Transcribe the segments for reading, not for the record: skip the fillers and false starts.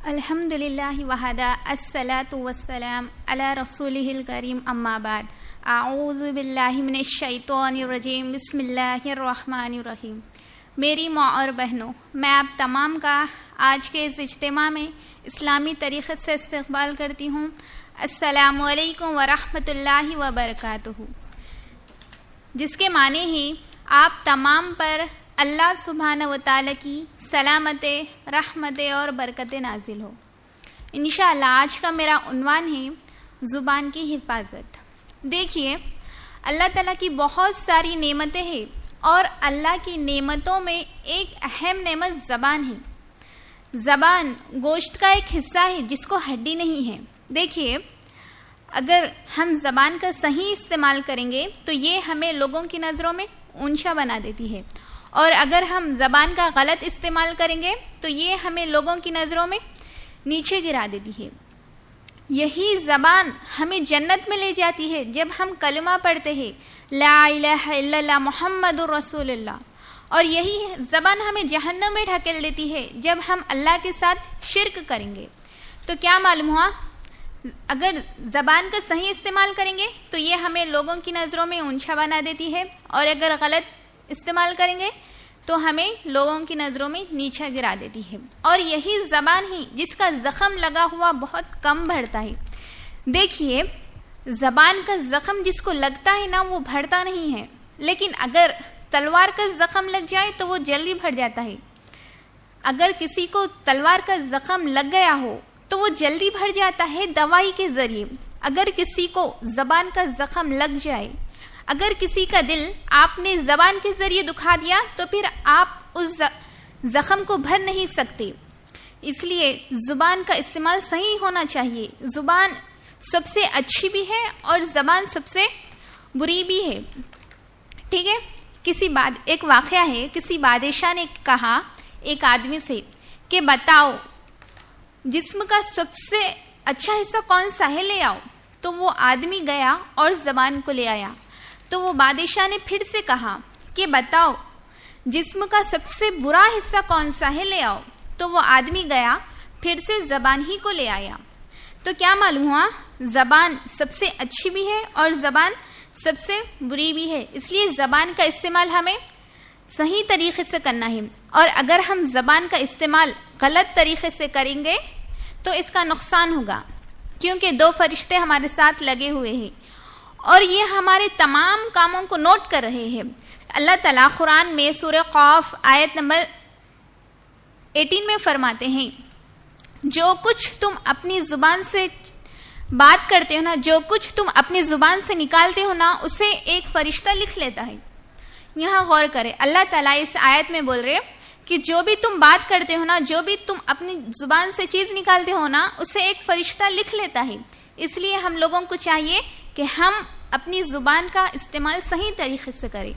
الحمدللہ وحدہ الصلاۃ والسلام علی رسولہ الکریم اما بعد اعوذ باللہ من الشیطان الرجیم بسم اللہ الرحمن الرحیم۔ میری ماں اور بہنوں، میں آپ تمام کا آج کے اس اجتماع میں اسلامی طریقے سے استقبال کرتی ہوں۔ السلام علیکم ورحمۃ اللہ وبرکاتہ، جس کے معنی ہے آپ تمام پر اللہ سبحانہ و تعالیٰ کی سلامت، رحمت اور برکت نازل ہو۔ انشاءاللہ آج کا میرا عنوان ہے زبان کی حفاظت۔ دیکھیے، اللہ تعالیٰ کی بہت ساری نعمتیں ہیں اور اللہ کی نعمتوں میں ایک اہم نعمت زبان ہے۔ زبان گوشت کا ایک حصہ ہے جس کو ہڈی نہیں ہے۔ دیکھیے، اگر ہم زبان کا صحیح استعمال کریں گے تو یہ ہمیں لوگوں کی نظروں میں اونچا بنا دیتی ہے، اور اگر ہم زبان کا غلط استعمال کریں گے تو یہ ہمیں لوگوں کی نظروں میں نیچے گرا دیتی ہے۔ یہی زبان ہمیں جنت میں لے جاتی ہے جب ہم کلمہ پڑھتے ہیں لا الہ الا اللہ محمد رسول اللہ، اور یہی زبان ہمیں جہنم میں ڈھکیل دیتی ہے جب ہم اللہ کے ساتھ شرک کریں گے۔ تو کیا معلوم ہوا؟ اگر زبان کا صحیح استعمال کریں گے تو یہ ہمیں لوگوں کی نظروں میں اونچا بنا دیتی ہے، اور اگر غلط استعمال کریں گے تو ہمیں لوگوں کی نظروں میں نیچا گرا دیتی ہے۔ اور یہی زبان ہی جس کا زخم لگا ہوا بہت کم بڑھتا ہے۔ دیکھیے، زبان کا زخم جس کو لگتا ہے نا وہ بڑھتا نہیں ہے، لیکن اگر تلوار کا زخم لگ جائے تو وہ جلدی بڑھ جاتا ہے۔ اگر کسی کو تلوار کا زخم لگ گیا ہو تو وہ جلدی بڑھ جاتا ہے دوائی کے ذریعے۔ اگر کسی کو زبان کا زخم لگ جائے، اگر کسی کا دل آپ نے زبان کے ذریعے دکھا دیا تو پھر آپ اس زخم کو بھر نہیں سکتے۔ اس لیے زبان کا استعمال صحیح ہونا چاہیے۔ زبان سب سے اچھی بھی ہے اور زبان سب سے بری بھی ہے، ٹھیک ہے؟ ایک واقعہ ہے، کسی بادشاہ نے کہا ایک آدمی سے کہ بتاؤ جسم کا سب سے اچھا حصہ کون سا ہے، لے آؤ۔ تو وہ آدمی گیا اور زبان کو لے آیا۔ تو وہ بادشاہ نے پھر سے کہا کہ بتاؤ جسم کا سب سے برا حصہ کون سا ہے، لے آؤ۔ تو وہ آدمی گیا، پھر سے زبان ہی کو لے آیا۔ تو کیا معلوم ہوا؟ زبان سب سے اچھی بھی ہے اور زبان سب سے بری بھی ہے۔ اس لیے زبان کا استعمال ہمیں صحیح طریقے سے کرنا ہے، اور اگر ہم زبان کا استعمال غلط طریقے سے کریں گے تو اس کا نقصان ہوگا، کیونکہ دو فرشتے ہمارے ساتھ لگے ہوئے ہیں اور یہ ہمارے تمام کاموں کو نوٹ کر رہے ہیں۔ اللہ تعالیٰ قرآن میں سورہ قاف آیت نمبر 18 میں فرماتے ہیں، جو کچھ تم اپنی زبان سے بات کرتے ہو نا، جو کچھ تم اپنی زبان سے نکالتے ہو نا، اسے ایک فرشتہ لکھ لیتا ہے۔ یہاں غور کریں، اللہ تعالیٰ اس آیت میں بول رہے کہ جو بھی تم بات کرتے ہو نا، جو بھی تم اپنی زبان سے چیز نکالتے ہو نا، اسے ایک فرشتہ لکھ لیتا ہے۔ اس لیے ہم لوگوں کو چاہیے کہ ہم اپنی زبان کا استعمال صحیح طریقے سے کریں۔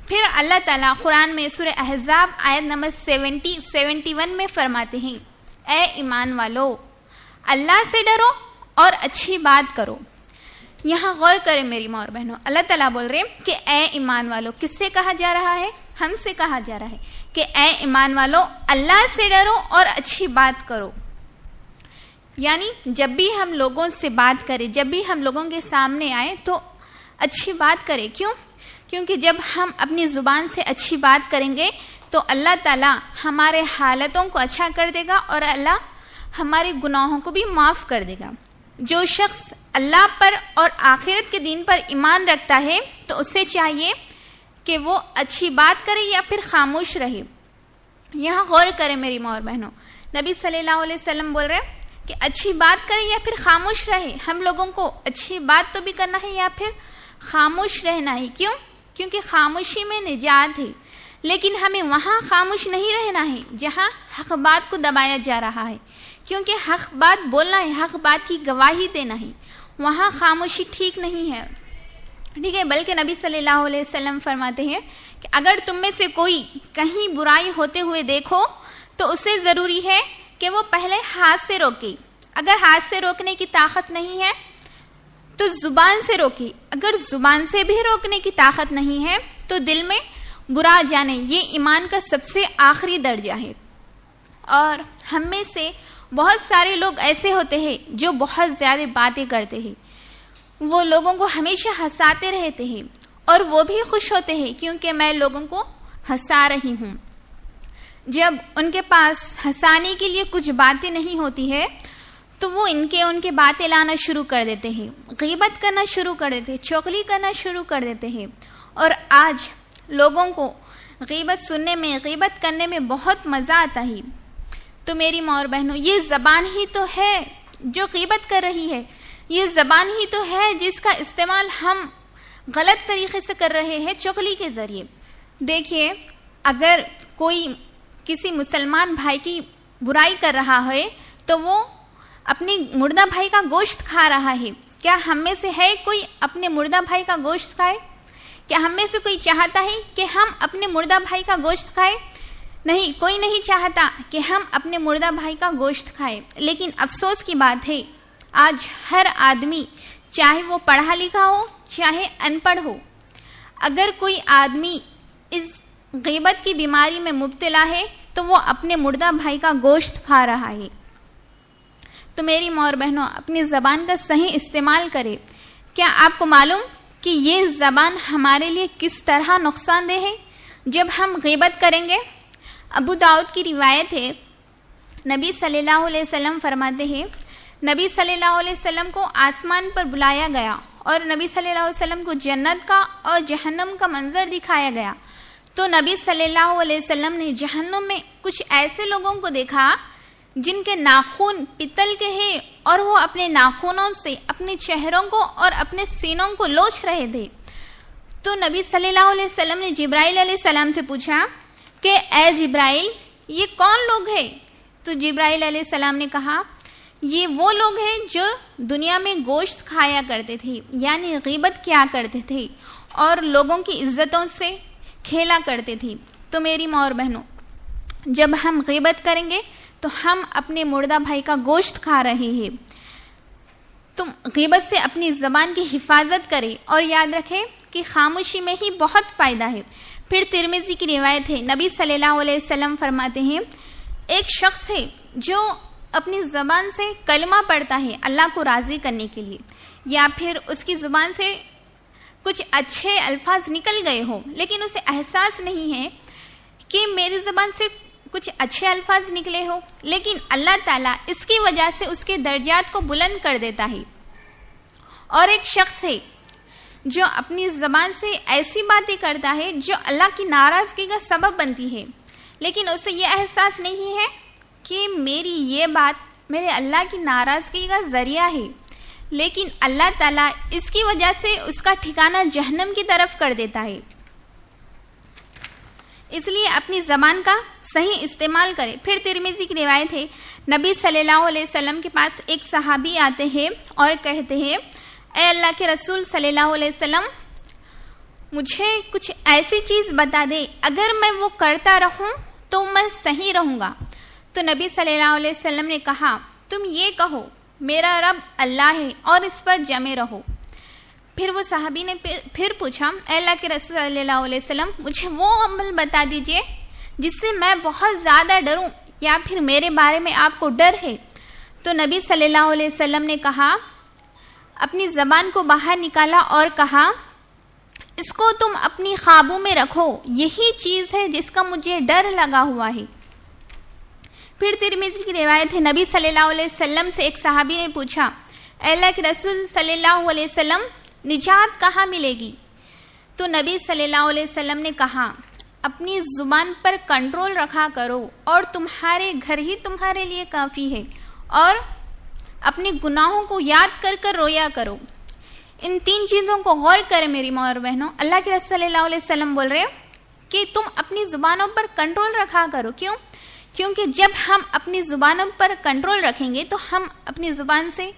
پھر اللہ تعالیٰ قرآن میں سورہ احزاب آیت نمبر 71 میں فرماتے ہیں، اے ایمان والو، اللہ سے ڈرو اور اچھی بات کرو۔ یہاں غور کریں میری ماں اور بہنوں، اللہ تعالیٰ بول رہے ہیں کہ اے ایمان والو، کس سے کہا جا رہا ہے؟ ہم سے کہا جا رہا ہے کہ اے ایمان والو، اللہ سے ڈرو اور اچھی بات کرو۔ یعنی جب بھی ہم لوگوں سے بات کریں، جب بھی ہم لوگوں کے سامنے آئیں تو اچھی بات کریں۔ کیوں؟ کیونکہ جب ہم اپنی زبان سے اچھی بات کریں گے تو اللہ تعالیٰ ہمارے حالتوں کو اچھا کر دے گا اور اللہ ہمارے گناہوں کو بھی معاف کر دے گا۔ جو شخص اللہ پر اور آخرت کے دین پر ایمان رکھتا ہے تو اسے چاہیے کہ وہ اچھی بات کرے یا پھر خاموش رہے۔ یہاں غور کریں میری ماں اور بہنوں، نبی صلی اللہ علیہ وسلم بول رہے کہ اچھی بات کرے یا پھر خاموش رہے۔ ہم لوگوں کو اچھی بات تو بھی کرنا ہے یا پھر خاموش رہنا ہے۔ کیوں؟ کیونکہ خاموشی میں نجات ہے، لیکن ہمیں وہاں خاموش نہیں رہنا ہے جہاں حق بات کو دبایا جا رہا ہے، کیونکہ حق بات بولنا ہے، حق بات کی گواہی دینا ہے، وہاں خاموشی ٹھیک نہیں ہے، ٹھیک ہے؟ بلکہ نبی صلی اللہ علیہ وسلم فرماتے ہیں کہ اگر تم میں سے کوئی کہیں برائی ہوتے ہوئے دیکھو تو اسے ضروری ہے کہ وہ پہلے ہاتھ سے روکے۔ اگر ہاتھ سے روکنے کی طاقت نہیں ہے تو زبان سے روکے۔ اگر زبان سے بھی روکنے کی طاقت نہیں ہے تو دل میں برا جانے۔ یہ ایمان کا سب سے آخری درجہ ہے، اور ہم میں سے بہت سارے لوگ ایسے ہوتے ہیں جو بہت زیادہ باتیں کرتے ہیں، وہ لوگوں کو ہمیشہ ہنساتے رہتے ہیں اور وہ بھی خوش ہوتے ہیں کیونکہ میں لوگوں کو ہنسا رہی ہوں۔ جب ان کے پاس ہنسانے کے لیے کچھ باتیں نہیں ہوتی ہے تو وہ ان کے باتیں لانا شروع کر دیتے ہیں، غیبت کرنا شروع کر دیتے ہیں، چغلی کرنا شروع کر دیتے ہیں۔ اور آج لوگوں کو غیبت سننے میں، غیبت کرنے میں بہت مزہ آتا ہے۔ تو میری ماں اور بہنوں، یہ زبان ہی تو ہے جو غیبت کر رہی ہے، یہ زبان ہی تو ہے جس کا استعمال ہم غلط طریقے سے کر رہے ہیں، چغلی کے ذریعے۔ دیکھیے، اگر کوئی کسی مسلمان بھائی کی برائی کر رہا ہے تو وہ اپنے مردہ بھائی کا گوشت کھا رہا ہے۔ کیا ہم میں سے ہے کوئی اپنے مردہ بھائی کا گوشت کھائے؟ کیا ہم میں سے کوئی چاہتا ہے کہ ہم اپنے مردہ بھائی کا گوشت کھائے؟ نہیں، کوئی نہیں چاہتا کہ ہم اپنے مردہ بھائی کا گوشت کھائے۔ لیکن افسوس کی بات ہے، آج ہر آدمی، چاہے وہ پڑھا لکھا ہو چاہے ان پڑھ ہو، اگر کوئی آدمی اس غیبت کی بیماری میں مبتلا ہے تو وہ اپنے مردہ بھائی کا گوشت کھا رہا ہے۔ تو میری ماں اور بہنوں، اپنی زبان کا صحیح استعمال کرے۔ کیا آپ کو معلوم کہ یہ زبان ہمارے لیے کس طرح نقصان دہ ہے؟ جب ہم غیبت کریں گے، ابو داؤد کی روایت ہے، نبی صلی اللہ علیہ وسلم فرماتے ہیں، نبی صلی اللہ علیہ وسلم کو آسمان پر بلایا گیا اور نبی صلی اللہ علیہ وسلم کو جنت کا اور جہنم کا منظر دکھایا گیا۔ تو نبی صلی اللہ علیہ وسلم نے جہنم میں کچھ ایسے لوگوں کو دیکھا جن کے ناخن پتل کے ہیں اور وہ اپنے ناخنوں سے اپنے چہروں کو اور اپنے سینوں کو لوچ رہے تھے۔ تو نبی صلی اللہ علیہ وسلم نے جبرائیل علیہ السلام سے پوچھا کہ اے جبرائیل، یہ کون لوگ ہیں؟ تو جبرائیل علیہ السلام نے کہا، یہ وہ لوگ ہیں جو دنیا میں گوشت کھایا کرتے تھے، یعنی غیبت کیا کرتے تھے اور لوگوں کی عزتوں سے کھیلا کرتے تھے۔ تو میری ماں اور بہنوں، جب ہم غیبت کریں گے تو ہم اپنے مردہ بھائی کا گوشت کھا رہے ہیں۔ تم غیبت سے اپنی زبان کی حفاظت کریں اور یاد رکھیں کہ خاموشی میں ہی بہت فائدہ ہے۔ پھر ترمذی کی روایت ہے، نبی صلی اللہ علیہ وسلم فرماتے ہیں، ایک شخص ہے جو اپنی زبان سے کلمہ پڑھتا ہے اللہ کو راضی کرنے کے لیے، یا پھر اس کی زبان سے کچھ اچھے الفاظ نکل گئے ہو لیکن اسے احساس نہیں ہے کہ میری زبان سے کچھ اچھے الفاظ نکلے ہو، لیکن اللہ تعالیٰ اس کی وجہ سے اس کے درجات کو بلند کر دیتا ہے۔ اور ایک شخص ہے جو اپنی زبان سے ایسی باتیں کرتا ہے جو اللہ کی ناراضگی کا سبب بنتی ہے، لیکن اسے یہ احساس نہیں ہے کہ میری یہ بات میرے اللہ کی ناراضگی کا ذریعہ ہے، لیکن اللہ تعالیٰ اس کی وجہ سے اس کا ٹھکانہ جہنم کی طرف کر دیتا ہے۔ اس لیے اپنی زبان کا صحیح استعمال کرے۔ پھر ترمذی کی روایت ہے، نبی صلی اللہ علیہ وسلم کے پاس ایک صحابی آتے ہیں اور کہتے ہیں، اے اللہ کے رسول صلی اللہ علیہ وسلم، مجھے کچھ ایسی چیز بتا دے، اگر میں وہ کرتا رہوں تو میں صحیح رہوں گا۔ تو نبی صلی اللہ علیہ وسلم نے کہا، تم یہ کہو، میرا رب اللہ ہے اور اس پر جمے رہو۔ پھر وہ صحابی نے پھر پوچھا، اے اللہ کے رسول صلی اللہ علیہ وسلم، مجھے وہ عمل بتا دیجئے جس سے میں بہت زیادہ ڈروں یا پھر میرے بارے میں آپ کو ڈر ہے۔ تو نبی صلی اللہ علیہ وسلم نے کہا، اپنی زبان کو باہر نکالا اور کہا، اس کو تم اپنی خوابوں میں رکھو، یہی چیز ہے جس کا مجھے ڈر لگا ہوا ہے۔ پھر ترمذی کی روایت ہے، نبی صلی اللہ علیہ وسلم سے ایک صحابی نے پوچھا، اے اللہ کے رسول صلی اللہ علیہ وسلم، نجات کہاں ملے گی؟ تو نبی صلی اللہ علیہ وسلم نے کہا، اپنی زبان پر کنٹرول رکھا کرو اور تمہارے گھر ہی تمہارے لیے کافی ہے، اور اپنے گناہوں کو یاد کر کر رویا کرو۔ ان تین چیزوں کو غور کریں میری ماں اور بہنوں۔ اللہ کے رسول صلی اللہ علیہ وسلم بول رہے کہ تم اپنی زبانوں پر کنٹرول رکھا کرو۔ کیوں؟ کیونکہ جب ہم اپنی زبانوں پر کنٹرول رکھیں گے تو ہم اپنی زبان سے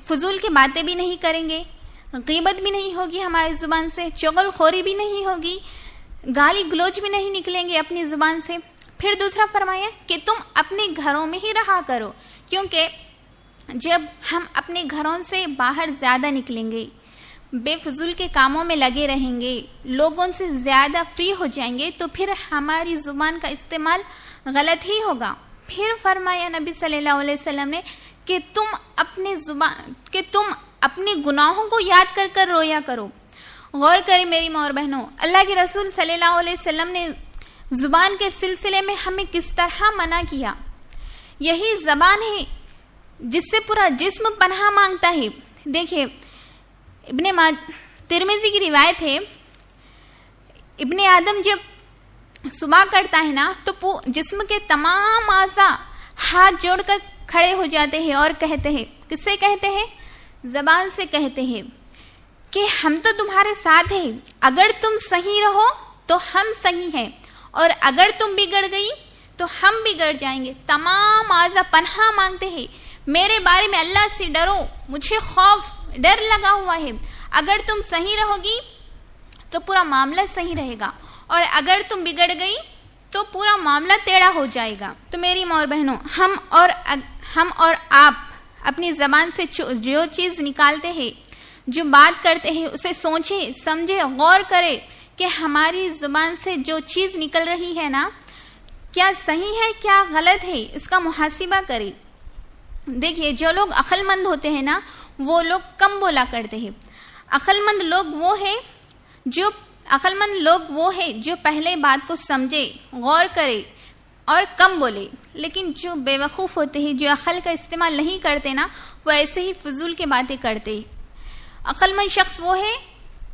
فضول کی باتیں بھی نہیں کریں گے، غیبت بھی نہیں ہوگی ہماری زبان سے، چغل خوری بھی نہیں ہوگی، گالی گلوچ بھی نہیں نکلیں گے اپنی زبان سے۔ پھر دوسرا فرمایا کہ تم اپنے گھروں میں ہی رہا کرو، کیونکہ جب ہم اپنے گھروں سے باہر زیادہ نکلیں گے، بے فضول کے کاموں میں لگے رہیں گے، لوگوں سے زیادہ فری ہو جائیں گے، تو پھر ہماری زبان کا استعمال غلط ہی ہوگا۔ پھر فرمایا نبی صلی اللہ علیہ وسلم نے کہ تم اپنے گناہوں کو یاد کر کر رویا کرو. غور کریں میری ماں اور بہنوں، اللہ کے رسول صلی اللہ علیہ وسلم نے زبان کے سلسلے میں ہمیں کس طرح منع کیا. یہی زبان ہے جس سے پورا جسم پناہ مانگتا ہے. دیکھیں ترمذی کی روایت ہے، ابن آدم جب صبح کرتا ہے نا تو جسم کے تمام اعضاء ہاتھ جوڑ کر کھڑے ہو جاتے ہیں اور کہتے ہیں، کس سے کہتے ہیں؟ زبان سے کہتے ہیں کہ ہم تو تمہارے ساتھ ہیں، اگر تم صحیح رہو تو ہم صحیح ہیں، اور اگر تم بگڑ گئی تو ہم بگڑ جائیں گے. تمام اعضاء پناہ مانگتے ہیں، میرے بارے میں اللہ سے ڈرو، مجھے خوف ڈر لگا ہوا ہے. اگر تم صحیح رہو گی تو پورا معاملہ صحیح رہے گا، اور اگر تم بگڑ گئی تو پورا معاملہ ٹیڑھا ہو جائے گا. تو میری ماں اور بہنوں، ہم اور آپ اپنی زبان سے جو چیز نکالتے ہیں، جو بات کرتے ہیں، اسے سوچے سمجھے غور کرے کہ ہماری زبان سے جو چیز نکل رہی ہے نا، کیا صحیح ہے کیا غلط ہے، اس کا محاسبہ کرے. دیکھیے جو لوگ عقل مند ہوتے ہیں نا، وہ لوگ کم بولا کرتے ہیں. عقل مند لوگ وہ ہے جو پہلے بات کو سمجھے، غور کرے اور کم بولے. لیکن جو بے وقوف ہوتے ہیں، جو عقل کا استعمال نہیں کرتے نا، وہ ایسے ہی فضول کی باتیں کرتے. عقل مند شخص وہ ہے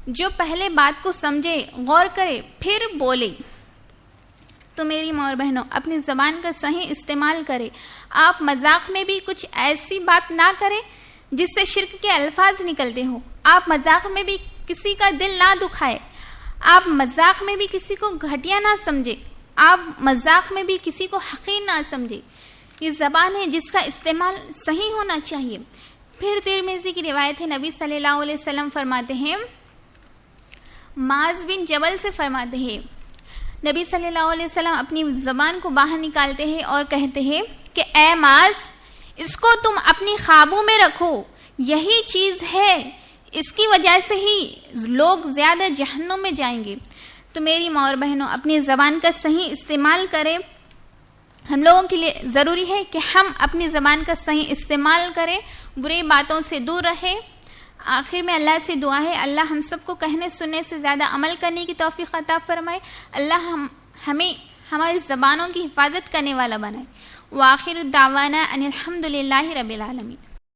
جو پہلے بات کو سمجھے، غور کرے، پھر بولے. تو میری ماں اور بہنوں، اپنی زبان کا صحیح استعمال کرے. آپ مذاق میں بھی کچھ ایسی بات نہ کریں جس سے شرک کے الفاظ نکلتے ہوں. آپ مذاق میں بھی کسی کا دل نہ دکھائے. آپ مذاق میں بھی کسی کو گھٹیا نہ سمجھے. آپ مذاق میں بھی کسی کو حقیر نہ سمجھے. یہ زبان ہے جس کا استعمال صحیح ہونا چاہیے. پھر ترمذی کی روایت ہے، نبی صلی اللہ علیہ وسلم فرماتے ہیں، معاذ بن جبل سے فرماتے ہیں، نبی صلی اللہ علیہ وسلم اپنی زبان کو باہر نکالتے ہیں اور کہتے ہیں کہ اے معاذ، اس کو تم اپنی قابو میں رکھو، یہی چیز ہے، اس کی وجہ سے ہی لوگ زیادہ جہنم میں جائیں گے. تو میری ماں اور بہنوں، اپنی زبان کا صحیح استعمال کریں. ہم لوگوں کے لیے ضروری ہے کہ ہم اپنی زبان کا صحیح استعمال کریں، بری باتوں سے دور رہیں. آخر میں اللہ سے دعا ہے، اللہ ہم سب کو کہنے سننے سے زیادہ عمل کرنے کی توفیق عطا فرمائے. اللہ ہمیں ہماری زبانوں کی حفاظت کرنے والا بنائے. وآخر الدعوانا ان الحمد للہ رب العالمین.